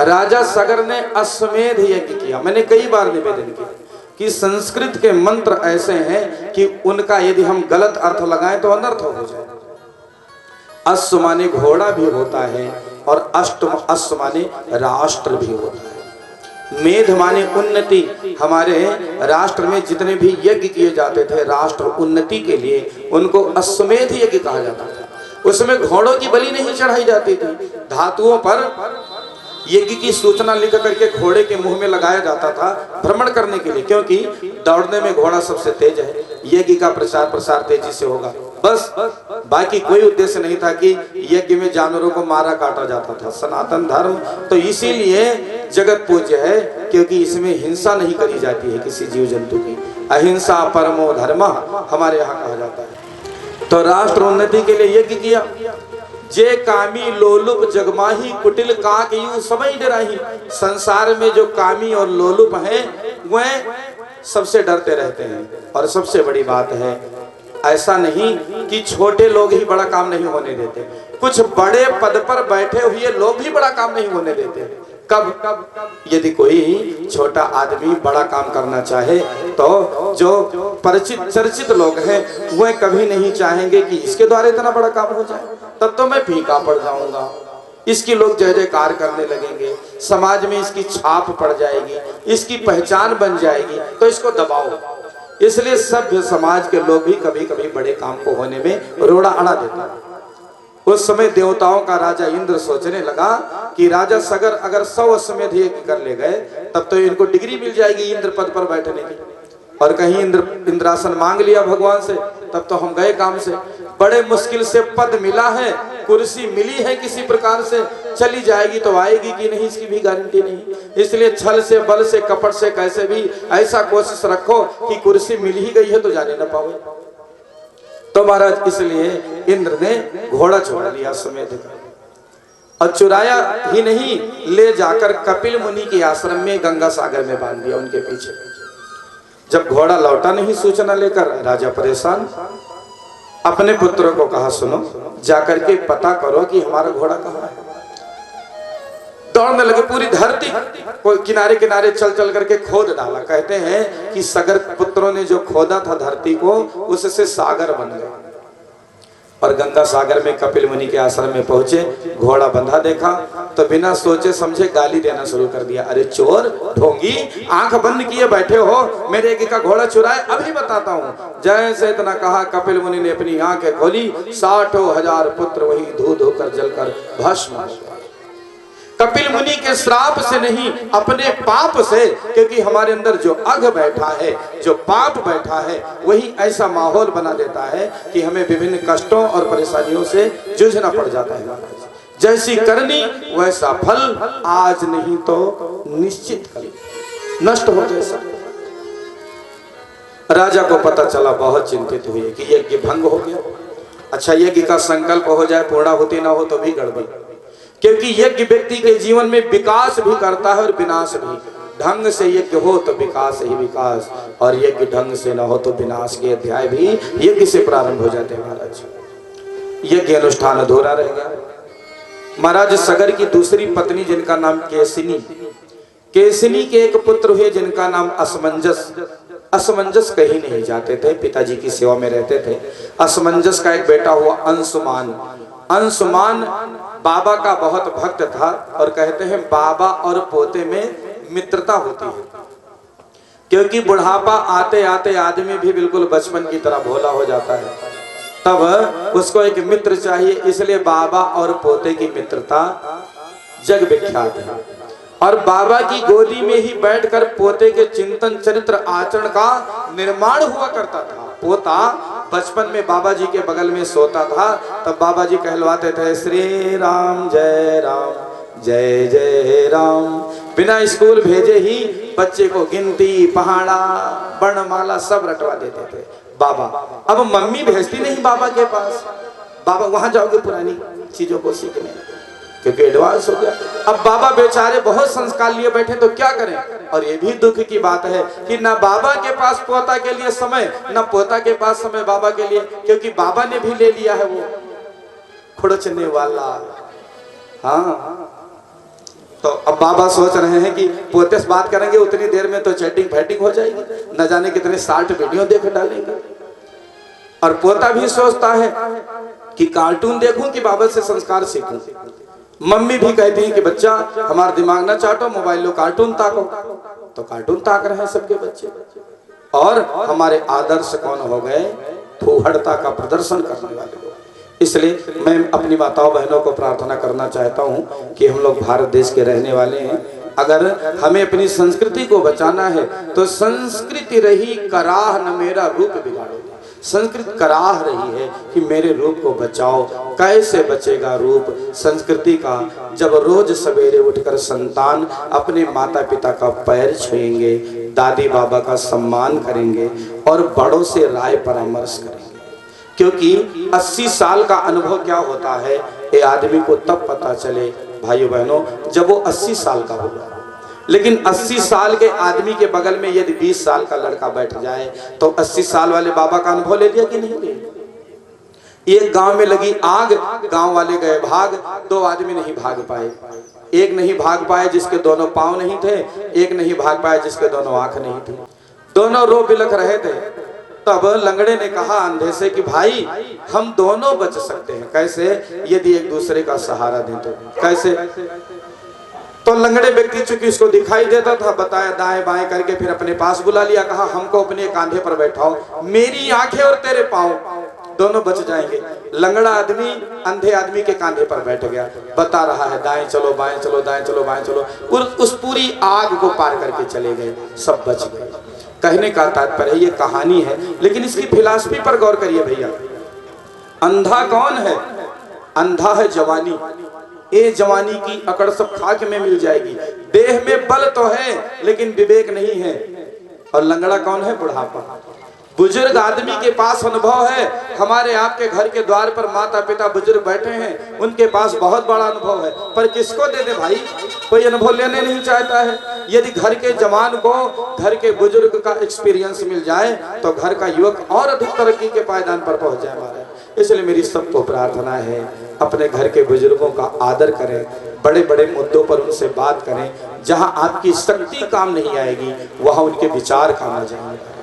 राजा सगर ने अश्वमेध यज्ञ किया। मैंने कई बार निवेदन किया कि संस्कृत के मंत्र ऐसे हैं कि उनका यदि हम गलत अर्थ लगाएं तो अनर्थ हो जाए। अश्व माने घोड़ा भी होता है और अश्व माने राष्ट्र भी होता है। मेध माने उन्नति। हमारे राष्ट्र में जितने भी यज्ञ किए जाते थे राष्ट्र उन्नति के लिए, उनको अश्वमेध यज्ञ कहा जाता था। उसमें घोड़ों की बलि नहीं चढ़ाई जाती थी, धातुओं पर यज्ञ की सूचना लिख करके घोड़े के मुंह में लगाया जाता था भ्रमण करने के लिए, क्योंकि दौड़ने में घोड़ा सबसे तेज है, यज्ञ का प्रचार प्रसार तेजी से होगा। बस, बाकी कोई उद्देश्य नहीं था कि यज्ञ में जानवरों को मारा काटा जाता था। सनातन धर्म तो इसीलिए जगत पूज्य है क्योंकि इसमें हिंसा नहीं करी जाती है किसी जीव जंतु की। अहिंसा परमो धर्म हमारे यहाँ कहा जाता है। तो राष्ट्र उन्नति के लिए यज्ञ किया। जे कामी लोलुप जगमाही कुटिल काक यूं समझ डराही। संसार में जो कामी और लोलुप हैं वह सबसे डरते रहते हैं। और सबसे बड़ी बात है, ऐसा नहीं कि छोटे लोग ही बड़ा काम नहीं होने देते, कुछ बड़े पद पर बैठे हुए लोग भी बड़ा काम नहीं होने देते। कब यदि कोई छोटा आदमी बड़ा काम करना चाहे तो जो परिचित चर्चित लोग हैं वह कभी नहीं चाहेंगे कि इसके द्वारा इतना बड़ा काम हो जाए, तब तो मैं फीका पड़ जाऊंगा। इसकी लोग जय जयकार करने लगेंगे, समाज में इसकी छाप पड़ जाएगी, इसकी पहचान बन जाएगी, तो इसको दबाओ। इसलिए सभ्य समाज के लोग भी कभी कभी बड़े काम को होने में रोड़ा अड़ा देते हैं। उस समय देवताओं का राजा इंद्र सोचने लगा कि राजा सगर अगर 100 अश्वमेध यज्ञ कर ले गए तब तो इनको डिग्री मिल जाएगी इंद्र पद पर बैठने की। और कहीं इंद्रासन मांग लिया भगवान से तब तो हम गए काम से। बड़े मुश्किल से पद मिला है, कुर्सी मिली है, किसी प्रकार से चली जाएगी तो आएगी कि नहीं इसकी भी गारंटी नहीं। इसलिए छल से बल से कपट से कैसे भी ऐसा कोशिश रखो कि कुर्सी मिल ही गई है तो जाने न पाओ। तो महाराज इसलिए इंद्र ने घोड़ा चुरा लिया अश्वमेध का, और चुराया ही नहीं, ले जाकर कपिल मुनि के आश्रम में गंगा सागर में बांध दिया उनके पीछे। जब घोड़ा लौटा नहीं सूचना लेकर, राजा परेशान, अपने पुत्रों को कहा सुनो जाकर के पता करो कि हमारा घोड़ा कहाँ है। दौड़ने लगे, पूरी धरती को किनारे किनारे चल चल करके खोद डाला। कहते हैं कि सगर पुत्रों ने जो खोदा था धरती को, उससे सागर बन गया। और गंगा सागर में कपिल मुनि के आश्रम में पहुंचे, घोड़ा बंधा देखा तो बिना सोचे समझे गाली देना शुरू कर दिया। अरे चोर, ढोंगी, आंख बंद किए बैठे हो, मेरे एक का घोड़ा चुराए, अभी बताता हूँ। जैसे इतना कहा कपिल मुनि ने अपनी आंखें खोली, 60,000 पुत्र वही धो धो कर जलकर भस्म हो गए। कपिल मुनि के श्राप से नहीं, अपने पाप से, क्योंकि हमारे अंदर जो अघ बैठा है, जो पाप बैठा है, वही ऐसा माहौल बना देता है कि हमें विभिन्न कष्टों और परेशानियों से जूझना पड़ जाता है। जैसी करनी वैसा फल, आज नहीं तो निश्चित कल नष्ट हो जैसा। राजा को पता चला, बहुत चिंतित हुए कि यज्ञ भंग हो गया। अच्छा, यज्ञ का संकल्प हो जाए, पूर्णाहुति ना हो तो भी गड़बड़, क्योंकि यज्ञ व्यक्ति के जीवन में विकास भी करता है और विनाश भी। ढंग से यज्ञ हो तो विकास ही विकास, और यज्ञ ढंग से न हो तो विनाश के अध्याय भी यज्ञ से प्रारंभ हो जाते हैं। महाराज, यज्ञ अनुष्ठान अधूरा रह गया। महाराज सगर की दूसरी पत्नी जिनका नाम केसिनी, केसिनी के एक पुत्र हुए जिनका नाम असमंजस। असमंजस कहीं नहीं जाते थे, पिताजी की सेवा में रहते थे। असमंजस का एक बेटा हुआ अंशुमान। अंशुमान बाबा का बहुत भक्त था, और कहते हैं बाबा और पोते में मित्रता होती है, क्योंकि बुढ़ापा आते आते आदमी भी बिल्कुल बचपन की तरह भोला हो जाता है, तब उसको एक मित्र चाहिए। इसलिए बाबा और पोते की मित्रता जग विख्यात है। और बाबा की गोदी में ही बैठकर पोते के चिंतन चरित्र आचरण का निर्माण हुआ करता था। पोता बचपन में बाबा जी के बगल में सोता था, तब बाबा जी कहलवाते थे श्री राम जय जय राम। बिना स्कूल भेजे ही बच्चे को गिनती, पहाड़ा, वर्णमाला सब रटवा देते थे बाबा। अब मम्मी भेजती नहीं बाबा के पास, बाबा वहां जाओगे पुरानी चीजों को सीखने, क्योंकि एडवांस हो गया। अब बाबा बेचारे बहुत संस्कार लिए बैठे, तो क्या करें। और ये भी दुख की बात है कि ना बाबा के पास पोता के लिए समय, ना पोता के पास समय बाबा के लिए, क्योंकि बाबा ने भी ले लिया है वो खुड़चने वाला। हाँ, तो अब बाबा सोच रहे हैं कि पोते से बात करेंगे उतनी देर में तो चैटिंग फैटिंग हो जाएगी, न जाने कितने 60 वीडियो देख डालेंगे। और पोता भी सोचता है कि कार्टून देखूं कि बाबा से संस्कार सीखूं। मम्मी भी कहती है कि बच्चा हमारा दिमाग ना चाटो, मोबाइल लो, कार्टून ताको। तो कार्टून ताक रहे हैं सबके बच्चे। और हमारे आदर्श कौन हो गए? फूहड़ता का प्रदर्शन करने वाले लोग। इसलिए मैं अपनी माताओं बहनों को प्रार्थना करना चाहता हूं कि हम लोग भारत देश के रहने वाले हैं, अगर हमें अपनी संस्कृति को बचाना है तो संस्कृति रही कराह न मेरा रूप बिगाड़ो। संस्कृत कराह रही है कि मेरे रूप को बचाओ। कैसे बचेगा रूप संस्कृति का? जब रोज सवेरे उठकर संतान अपने माता पिता का पैर छुएंगे, दादी बाबा का सम्मान करेंगे और बड़ों से राय परामर्श करेंगे। क्योंकि 80 साल का अनुभव क्या होता है ये आदमी को तब पता चले भाइयों बहनों जब वो 80 साल का होगा। लेकिन 80 साल के आदमी के बगल में यदि 20 साल का लड़का बैठ जाए तो 80 साल वाले बाबा का अनुभव ले लिया कि नहीं लिया? एक गांव में लगी आग, गांव वाले गए भाग, 2 आदमी नहीं भाग पाए। एक नहीं भाग पाए जिसके दोनों पांव नहीं थे, एक नहीं भाग पाए जिसके दोनों आंख नहीं थी। दोनों रो बिलख रहे थे। तब लंगड़े ने कहा अंधे से कि भाई हम दोनों बच सकते हैं। कैसे? यदि एक दूसरे का सहारा दें तो। कैसे? तो लंगड़े व्यक्ति चूंकि उसको दिखाई देता था, बताया दाएं बाएं करके, फिर अपने पास बुला लिया, कहा हमको अपने कांधे पर बैठाओ, मेरी आंखें और तेरे पांव दोनों बच जाएंगे। लंगड़ा आदमी अंधे आदमी के कांधे पर बैठ गया, बता रहा है दाएं चलो बाएं चलो, दाएं चलो बाएं चलो। उस पूरी आग को पार करके चले गए, सब बच गए। कहने का तात्पर्य ये कहानी है, लेकिन इसकी फिलॉसफी पर गौर करिए भैया। अंधा कौन है? अंधा है जवानी। ये जवानी की अकड़ सब खाक में मिल जाएगी। देह में बल तो है लेकिन विवेक नहीं है। और लंगड़ा कौन है? बुढ़ापा। बुजुर्ग आदमी के पास अनुभव है। हमारे आपके घर के द्वार पर माता पिता बुजुर्ग बैठे हैं, उनके पास बहुत बड़ा अनुभव है, पर किसको दे दे भाई? कोई अनुभव लेने नहीं चाहता है। यदि घर के जवान को घर के बुजुर्ग का एक्सपीरियंस मिल जाए तो घर का युवक और अधिक तरक्की के पायदान पर पहुंच जाए हमारे। इसलिए मेरी सबको प्रार्थना है अपने घर के बुजुर्गों का आदर करें, बड़े बड़े मुद्दों पर उनसे बात करें। जहां आपकी शक्ति काम नहीं आएगी वहां उनके विचार काम आ जाएंगे।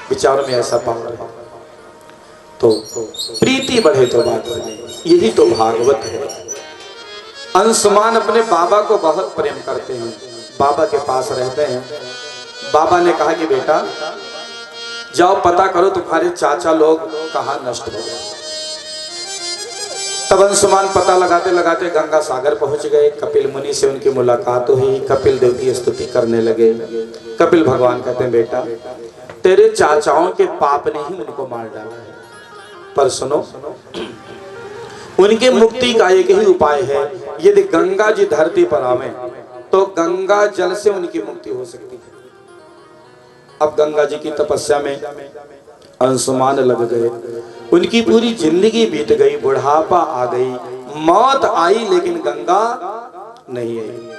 विचारों में ऐसा पावर है तो प्रीति बढ़े तो बात बने। यही तो भागवत है। अंशुमान अपने बाबा को बहुत प्रेम करते हैं, बाबा के पास रहते हैं। बाबा ने कहा कि बेटा जाओ पता करो तुम्हारे चाचा लोग कहाँ नष्ट हो गए। तब अंशुमान पता लगाते लगाते गंगा सागर पहुंच गए। कपिल मुनि से उनकी मुलाकात हुई। कपिल देव की स्तुति करने लगे। कपिल भगवान कहते हैं बेटा तेरे चाचाओं के पाप ने ही उनको मार डाला है, पर सुनो उनके मुक्ति का एक ही उपाय है। यदि गंगा जी धरती पर आवे तो गंगा जल से उनकी मुक्ति हो सकती है। अब गंगा जी की तपस्या में अंशुमान लग गए। उनकी पूरी जिंदगी बीत गई, बुढ़ापा आ गई, मौत आई, लेकिन गंगा नहीं आई।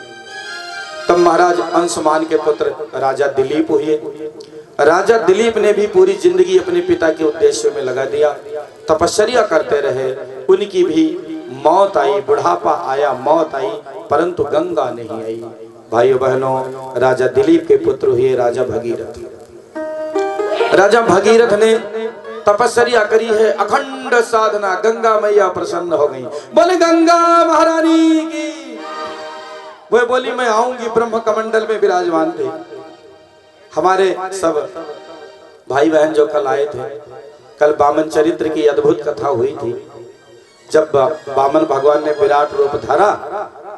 तब महाराज अंशुमान के पुत्र राजा दिलीप हुए। राजा दिलीप ने भी पूरी जिंदगी अपने पिता के उद्देश्य में लगा दिया, तपस्या करते रहे। उनकी भी मौत आई, बुढ़ापा आया, मौत आई, परंतु गंगा नहीं आई। भाइयों बहनों, राजा दिलीप के पुत्र हुए राजा भगीरथ। राजा भगीरथ ने तपस्या करी है, अखंड साधना, गंगा मैया प्रसन्न हो गई। बोले गंगा महारानी की। वो बोली मैं आऊंगी, ब्रह्म कमंडल में विराजमान थे। हमारे सब भाई बहन जो कल आए थे, कल वामन चरित्र की अद्भुत कथा हुई थी। जब वामन भगवान ने विराट रूप धरा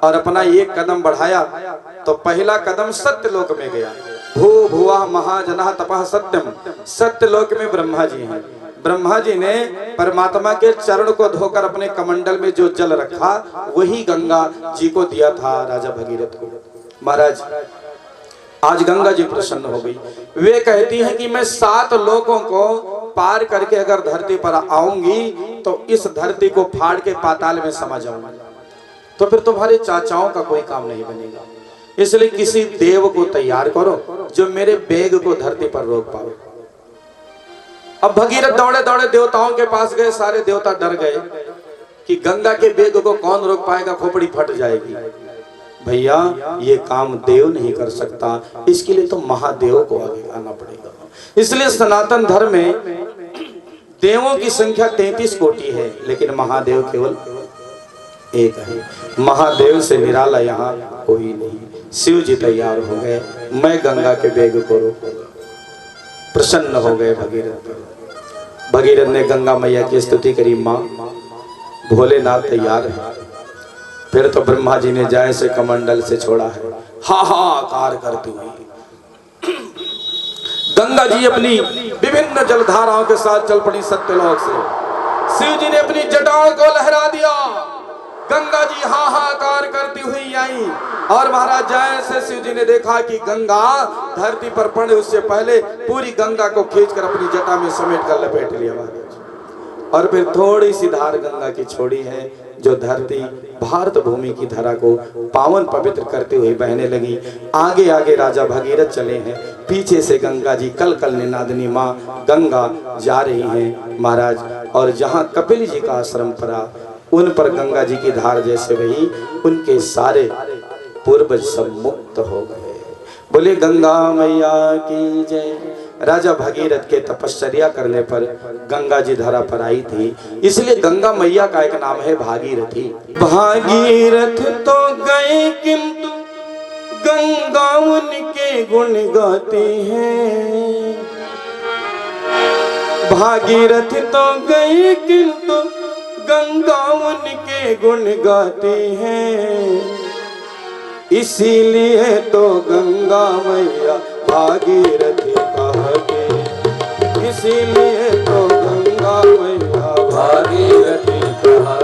और अपना एक कदम बढ़ाया तो पहला कदम सत्यलोक में गया। भू भुवा महाजना तपः सत्यम। सत्यलोक में ब्रह्मा जी हैं। ब्रह्मा जी ने परमात्मा के चरण को धोकर अपने कमंडल में जो जल रखा वही गंगा जी को दिया था राजा भगीरथ को। महाराज आज गंगा जी प्रसन्न हो गई। वे कहती हैं कि मैं 7 लोकों को पार करके अगर धरती पर आऊंगी तो इस धरती को फाड़ के पाताल में समा जाऊंगा, तो फिर तुम्हारे चाचाओं का कोई काम नहीं बनेगा। इसलिए किसी देव को तैयार करो जो मेरे बेग को धरती पर रोक पाए। अब भगीरथ दौड़े दौड़े देवताओं के पास गए। सारे देवता डर गए कि गंगा के बेग को कौन रोक पाएगा, खोपड़ी फट जाएगी। भैया ये काम देव नहीं कर सकता, इसके लिए तो महादेव को आगे आना पड़ेगा। इसलिए सनातन धर्म में देवों की संख्या 33 कोटि है, लेकिन महादेव केवल एक है। महादेव से निराला यहाँ कोई नहीं। शिव जी तैयार हो गए, मैं गंगा के वेग को रोकूंगा। प्रसन्न हो गए भगीरथ। भगीरथ ने गंगा मैया की स्तुति करी, माँ भोलेनाथ तैयार है। फिर तो ब्रह्मा जी ने जय से कमंडल से छोड़ा है, हाहाकार करती हुई गंगा जी अपनी विभिन्न जलधाराओं के साथ चल पड़ी सत्यलोक से। शिव जी ने अपनी जटाओं को लहरा दिया, गंगा जी हाहाकार करती हुई आई। और महाराज जैसे शिव जी ने देखा कि गंगा धरती पर पड़े, उससे पहले पूरी गंगा को खींचकर अपनी जटा में समेट कर लपेट लिया महाराज। और फिर थोड़ी सी धार गंगा की छोड़ी है, जो धरती भारत भूमि की धरा को पावन पवित्र करते हुए बहने लगी। आगे आगे राजा भगीरथ चले हैं, पीछे से गंगा जी कल कल निनादनी माँ गंगा जा रही हैं महाराज। और जहाँ कपिल जी का आश्रम पड़ा, उन पर गंगा जी की धार जैसे बही, उनके सारे पूर्वज सब मुक्त हो गए। बोले गंगा मैया की जय। राजा भगीरथ के तपश्चर्या करने पर गंगा जी धरा पर आई थी, इसलिए गंगा मैया का एक नाम है भागीरथी। भागीरथ तो गए किंतु गंगा उनके गुण गाते हैं। भागीरथ तो गए किंतु गंगा उनके गुण गाते हैं। इसीलिए तो गंगा मैया भागीरथी कहते, इसीलिए तो गंगा मैया भागीरथी कहते।